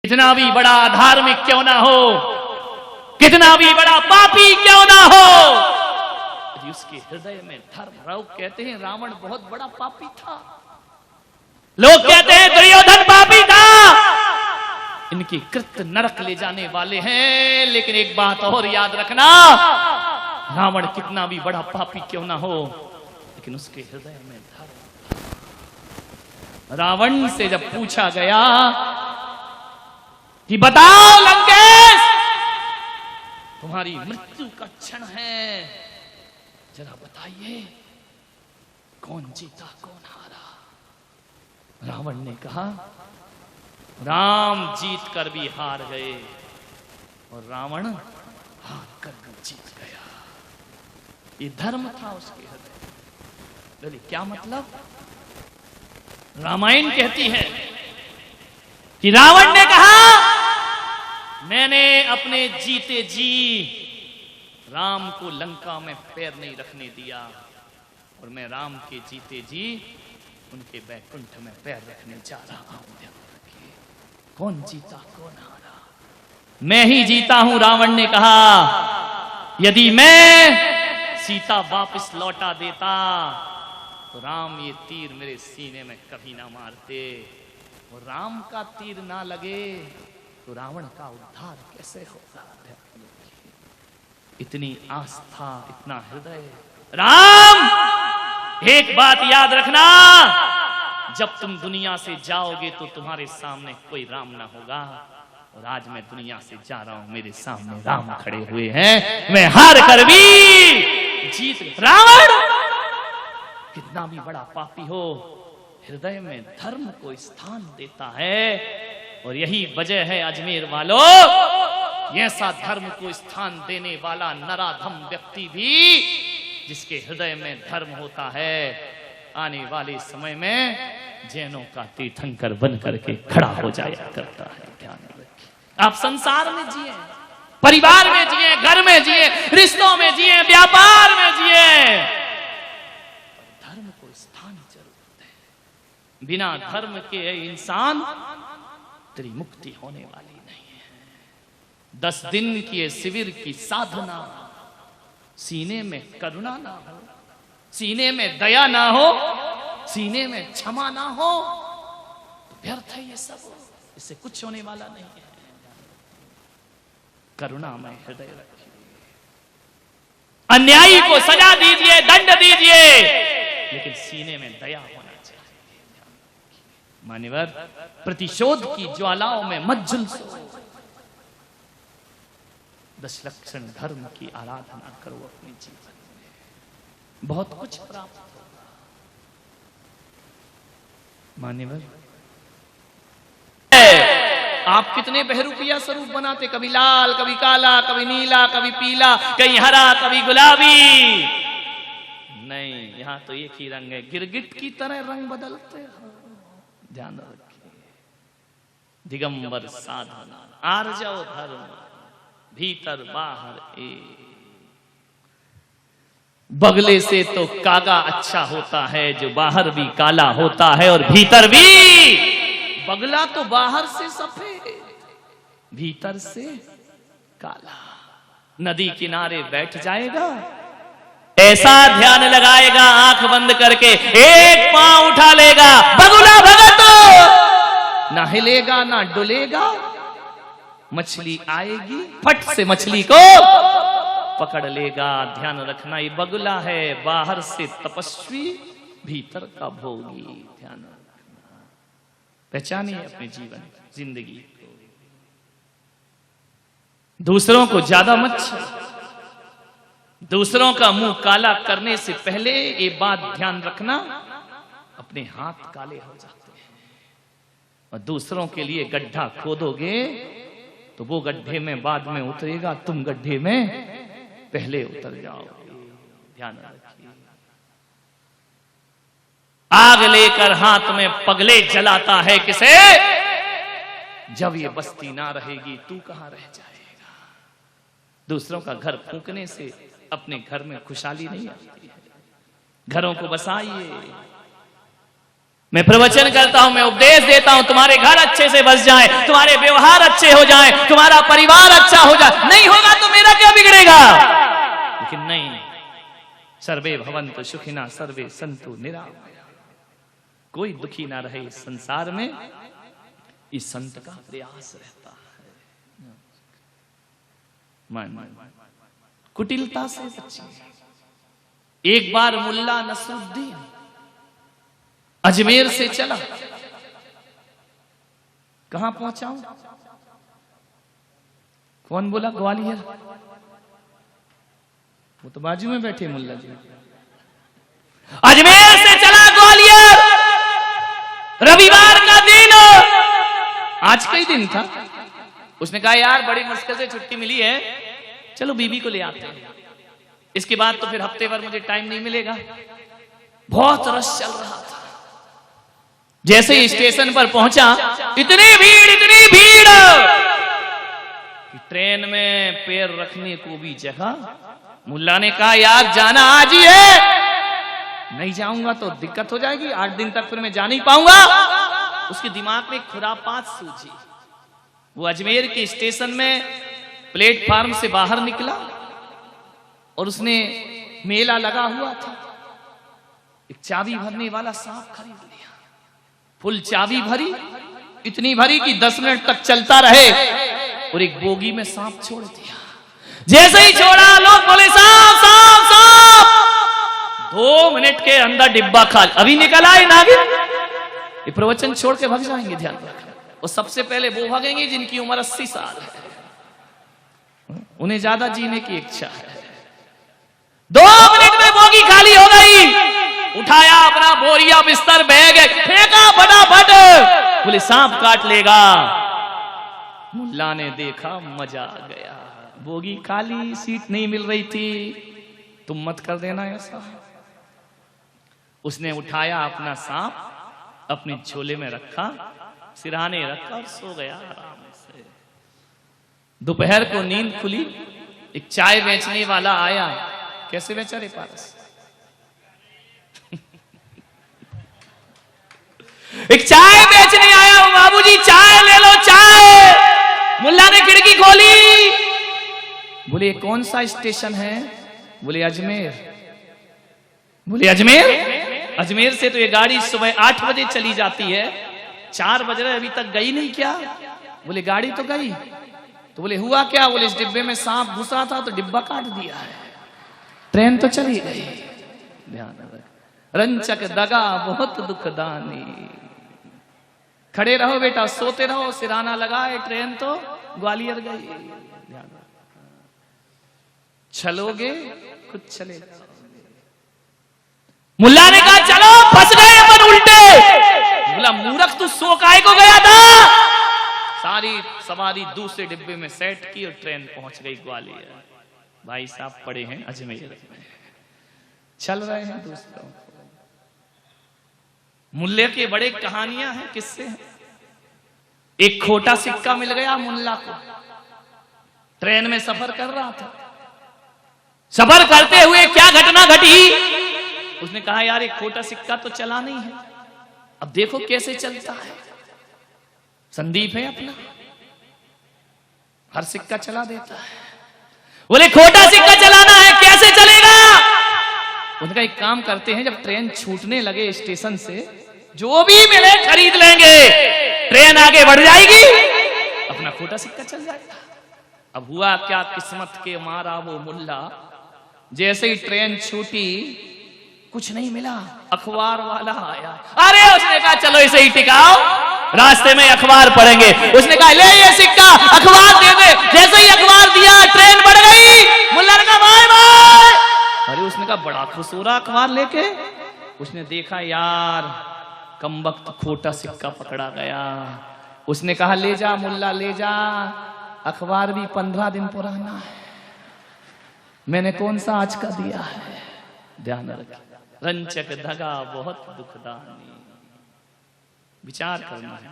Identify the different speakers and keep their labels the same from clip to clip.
Speaker 1: कितना भी बड़ा धार्मिक क्यों ना हो, कितना भी बड़ा पापी क्यों ना हो, यदि उसके हृदय में धर्म। लोग कहते हैं रावण बहुत बड़ा पापी था, लोग कहते हैं दुर्योधन पापी था, इनके कृत्य नरक ले जाने वाले हैं। लेकिन एक बात और याद रखना, रावण कितना भी बड़ा पापी क्यों ना हो, लेकिन उसके हृदय में धर्म। रावण से जब पूछा गया कि बताओ लंकेश, तुम्हारी मृत्यु का क्षण है, जरा बताइए कौन जीता कौन हारा। रावण ने कहा राम जीत कर भी हार गए और रावण हार कर भी जीत गया। ये धर्म था उसके हृदय। बोले क्या मतलब? रामायण कहती है कि रावण ने कहा मैंने अपने जीते जी राम को लंका में पैर नहीं रखने दिया, और मैं राम के जीते जी उनके बैकुंठ में पैर रखने जा रहा हूं। कौन जीता कौन हारा? मैं ही जीता हूं। रावण ने कहा यदि मैं सीता वापस लौटा देता तो राम ये तीर मेरे सीने में कभी ना मारते, और राम का तीर ना लगे तो रावण का उद्धार कैसे होगा? इतनी आस्था, इतना हृदय। राम, एक बात याद रखना, जब तुम दुनिया से जाओगे तो तुम्हारे सामने कोई राम ना होगा, और आज मैं दुनिया से जा रहा हूं, मेरे सामने राम खड़े हुए हैं, मैं हार कर भी जीत। रावण कितना भी बड़ा पापी हो, हृदय में धर्म को स्थान देता है, और यही वजह है अजमेर वालों, ऐसा धर्म को स्थान देने वाला नराधम व्यक्ति भी जिसके हृदय में धर्म होता है, आने वाले समय में जैनों का तीर्थंकर बन करके खड़ा हो जाया करता है। ध्यान रखिए, आप संसार में जिए, परिवार में जिए, घर में जिए, रिश्तों में जिए, व्यापार में जिए, धर्म को स्थान जरूरत है। बिना धर्म के इंसान तेरी मुक्ति होने वाली नहीं है। 10 दिन की शिविर की साधना, सीने में करुणा ना हो, सीने में दया ना हो, सीने में क्षमा ना हो, तो व्यर्थ है ये सब, इससे कुछ होने वाला नहीं है। करुणामय हृदय रखिए, अन्यायी को सजा दीजिए, दंड दीजिए, लेकिन सीने में दया होना चाहिए। मान्यवर, प्रतिशोध की ज्वालाओं में मत झुलसो, दशलक्षण धर्म की आराधना करो अपने जीवन में, बहुत कुछ प्राप्त होगा। मान्यवर, आप कितने बहरूपिया स्वरूप बनाते, कभी लाल, कभी काला, कभी नीला, कभी पीला, कहीं हरा, कभी गुलाबी। नहीं, यहां तो एक ही रंग है, गिरगिट की तरह रंग बदलते हो। ध्यान रखिए, दिगंबर साधना, आर्जव धर्म, भीतर बाहर एक। बगले से तो कागा अच्छा होता है जो बाहर भी काला होता है और भीतर भी। बगला तो बाहर से सफेद, भीतर से काला। नदी किनारे बैठ जाएगा, ऐसा ध्यान लगाएगा आंख बंद करके, एक पांव उठा लेगा, बगुला भगत ना हिलेगा ना डुलेगा। मछली आएगी, फट से मछली को पकड़ लेगा। ध्यान रखना, ये बगुला है, बाहर से तपस्वी, भीतर का भोगी। ध्यान रखना, पहचानिए अपने जीवन जिंदगी को। दूसरों को ज्यादा मत छेड़ो, दूसरों का मुंह काला करने से पहले ये बात ध्यान रखना, अपने हाथ काले हो जाते हैं। और दूसरों के लिए गड्ढा खोदोगे तो वो गड्ढे में बाद में उतरेगा, तुम गड्ढे में पहले उतर जाओगे। ध्यान रखिए, आग लेकर हाथ में पगले जलाता है किसे? जब ये बस्ती ना रहेगी तू कहां रह जाएगा। दूसरों का घर फूंकने से अपने घर में खुशहाली नहीं आती है। घरों को बसाइए, मैं प्रवचन करता हूं, मैं उपदेश देता हूं, तुम्हारे घर अच्छे से बस जाए, तुम्हारे व्यवहार अच्छे हो जाए, तुम्हारा परिवार अच्छा हो जाए, नहीं होगा तो मेरा क्या बिगड़ेगा? लेकिन नहीं, सर्वे भवन्तु सुखिनः सर्वे सन्तु निरामयाः, कोई दुखी ना रहे इस संसार में, इस संत का प्रयास रहता है। मन कुटिलता से बचिए। एक बार मुल्ला नसरुद्दीन अजमेर से चला, कहां पहुंचा? कौन बोला? ग्वालियर। वो तो बाजू में बैठे मुल्ला जी। अजमेर से चला ग्वालियर, रविवार का दिन, आज का ही दिन था। उसने कहा यार बड़ी मुश्किल से छुट्टी मिली है, चलो बीबी को ले आते हैं, इसके बाद तो फिर हफ्ते भर मुझे टाइम नहीं मिलेगा। बहुत रश चल रहा था। जैसे ही स्टेशन पर पहुंचा, इतनी भीड़ कि ट्रेन में पैर रखने को भी जगह। मुल्ला ने कहा यार जाना आज ही है, नहीं जाऊंगा तो दिक्कत हो जाएगी, 8 दिन तक फिर मैं जा नहीं पाऊंगा। उसके दिमाग में खुरापात सूझी। वो अजमेर के स्टेशन में प्लेटफार्म से बाहर निकला और उसने मेला लगा हुआ था, एक चाबी भरने वाला सांप खरीद लिया। फुल चाबी भरी, इतनी भरी कि 10 मिनट तक चलता रहे, और एक बोगी में सांप छोड़ दिया। जैसे ही छोड़ा लोग बोले सांप सांप सांप। 2 मिनट के अंदर डिब्बा खाली। अभी निकल आए नागिन, ये प्रवचन छोड़ के भाग जाएंगे, ध्यान रखना। और सबसे पहले वो भागेंगे जिनकी उम्र 80 साल है, उन्हें ज्यादा जीने की इच्छा है। 2 मिनट में बोगी खाली हो गई। उठाया अपना बोरिया बिस्तर बैग फेंका फटाफट, बोले सांप काट लेगा। मुल्ला ने देखा, मजा आ गया, बोगी खाली, सीट नहीं मिल रही थी, तुम मत कर देना ऐसा। उसने उठाया अपना सांप, अपनी झोले में रखा, सिरहाने रखा और सो गया आराम से। दोपहर को नींद खुली, एक चाय बेचने वाला आया। कैसे बेचा रे पारस? एक चाय बेचने आया हूं, बाबूजी चाय ले लो चाय। मुल्ला ने खिड़की खोली, बोले कौन सा स्टेशन है? बोले अजमेर। बोले अजमेर? अजमेर से तो ये गाड़ी सुबह 8 बजे चली जाती है, 4 बज रहे, अभी तक गई नहीं क्या? बोले गाड़ी तो गई। तो बोले हुआ क्या? बोले इस डिब्बे में सांप घुसा था तो डिब्बा काट दिया है, ट्रेन तो चली गई। ध्यान रख, रंचक दगा बहुत दुखदानी। खड़े रहो बेटा, सोते रहो, सिराना लगाए, ट्रेन तो ग्वालियर गई। ध्यान रख, छलोगे कुछ चलेगा। मुल्ला ने कहा चलो, फंस गए अपन उल्टे। बोला मूर्ख तू सो काहे को गया था? सारी सवारी दूसरे डिब्बे में सेट की और ट्रेन पहुंच गई ग्वालियर। भाई साहब पड़े हैं अजमेर में, चल रहे हैं दूसरों। मुल्ले के बड़े कहानियां हैं, किस्से हैं। एक खोटा सिक्का मिल गया मुल्ला को, ट्रेन में सफर कर रहा था। सफर करते हुए क्या घटना घटी? उसने कहा यार एक खोटा सिक्का तो चला नहीं है, अब देखो कैसे चलता है। संदीप है अपना, हर सिक्का चला देता है। बोले खोटा सिक्का चलाना है, कैसे चलेगा? उनका एक काम करते हैं, जब ट्रेन छूटने लगे स्टेशन से, जो भी मिले खरीद लेंगे, ट्रेन आगे बढ़ जाएगी, अपना खोटा सिक्का चल जाएगा। अब हुआ क्या, किस्मत के मारा वो मुल्ला, जैसे ही ट्रेन छूटी कुछ नहीं मिला, अखबार वाला आया। अरे उसने कहा चलो इसे ही टिकाओ, रास्ते में अखबार पढ़ेंगे। उसने कहा ले ये सिक्का, अखबार दे दे। जैसे ही अखबार दिया ट्रेन बढ़ गई। मुल्ला ने कहा बाय बाय। अरे उसने कहा बड़ा खुश हो रहा अखबार लेके। उसने देखा यार कमबख्त खोटा सिक्का पकड़ा गया। उसने कहा ले जा मुल्ला ले जा, अखबार भी 15 दिन पुराना है, मैंने कौन सा आज का दिया है। ध्यान रख, रंचक धगा बहुत दुखदानी। विचार करना है,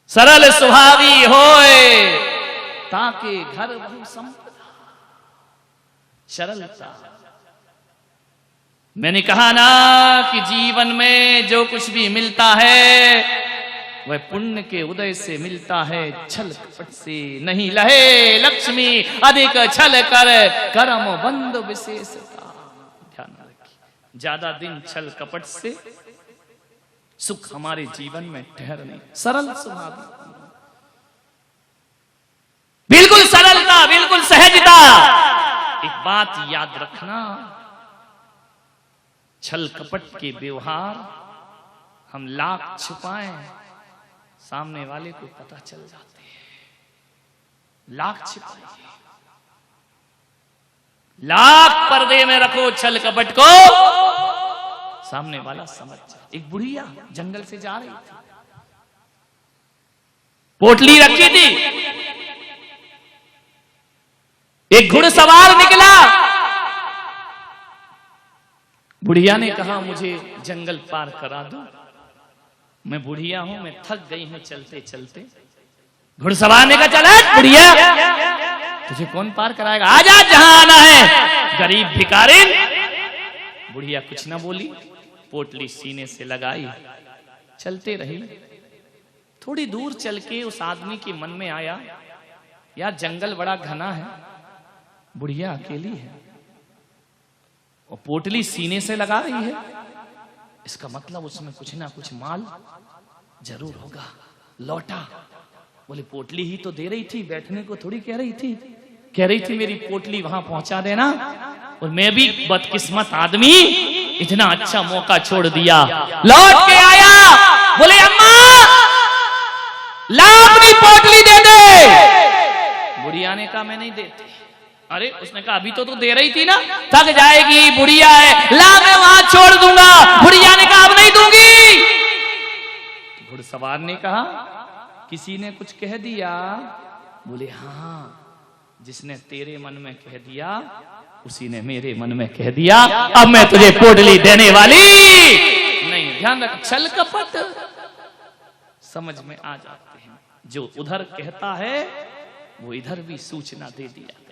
Speaker 1: सरल स्वभावी होए ताके घर बहु संपदा। सरलता, मैंने कहा ना कि जीवन में जो कुछ भी मिलता है वह पुण्य के उदय से मिलता है, छल कपट से नहीं लहे लक्ष्मी अधिक छल कर कर्म बंद विशेषता। ध्यान रखिए, ज्यादा दिन छल कपट से सुख हमारे जीवन में ठहर नहीं। सरल स्वभाव, बिल्कुल सरलता, बिल्कुल सहजता। एक बात याद रखना, छल कपट के व्यवहार हम लाख छुपाएं, सामने वाले को पता चल जाते हैं। लाख छिपाइए, लाख पर्दे में रखो छल कपट को, सामने वाला समझ जाए। एक बुढ़िया जंगल से जा रही थी, पोटली रखी थी, एक घुड़सवार निकला। बुढ़िया ने कहा मुझे जंगल पार करा दो, मैं बुढ़िया हूं, मैं थक गई हूं चलते चलते। घुड़सवार ने कहा चला बुढ़िया, तुझे कौन पार कराएगा, आजा जहां आना है, गरीब भिखारिन। बुढ़िया कुछ ना बोली, पोटली सीने से लगाई, चलते रही। थोड़ी दूर चल के उस आदमी के मन में आया, यार जंगल बड़ा घना है, बुढ़िया अकेली है और पोटली सीने से लगा रही है, इसका मतलब उसमें कुछ ना कुछ माल जरूर होगा। लौटा, बोले पोटली ही तो दे रही थी, बैठने को थोड़ी कह रही थी, कह रही थी मेरी पोटली वहां पहुंचा देना। और मैं भी बदकिस्मत आदमी, इतना अच्छा मौका छोड़ दिया। लौट के आया, बोले अम्मा ला अपनी पोटली दे दे। बुढ़िया ने कहा मैं नहीं देती। अरे उसने कहा अभी तो तू दे रही थी ना, थक जाएगी, बुढ़िया है, ला मैं वहां छोड़ दूंगा। बुढ़िया ने कहा अब नहीं दूंगी। घुड़सवार ने कहा किसी ने कुछ कह दिया? बोले हाँ, जिसने तेरे मन में कह दिया उसी ने मेरे मन में कह दिया, अब मैं तुझे पोटली देने वाली नहीं। ध्यान रख, छल कपट समझ में आ जाते हैं, जो उधर कहता है वो इधर भी सूचना दे दिया।